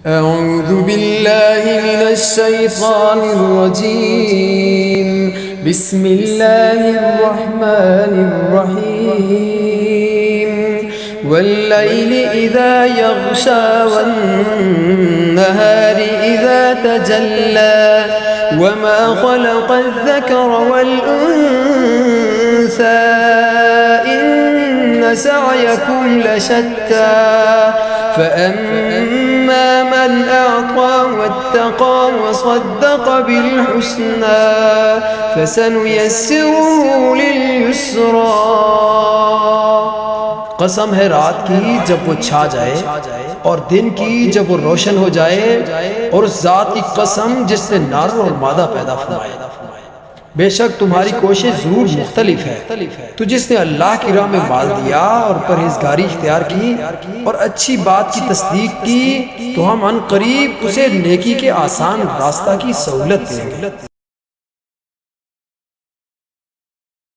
أعوذ بالله من الشيطان الرجيم بسم الله الرحمن الرحيم والليل إذا يغشى والنهار إذا تجلى وما خلق الذكر والأنثى إن سعيكم لشتى فأما من أعطى واتقى وصدق بالحسنى فسنيسره لليسرى। कसम है रात की जब वो छा जाए और दिन की जब वो रोशन हो जाए, और उस ज़ात की कसम जिसने नर और मादा पैदा फरमाया। बेशक तुम्हारी कोशिश ज़रूर मुख्तलिफ है, तो जिसने अल्लाह की राह में माल दिया और परहेज़गारी इख्तियार की और अच्छी बात की तस्दीक की, तो हम अन करीब उसे नेकी के आसान रास्ता की सहूलत देंगे।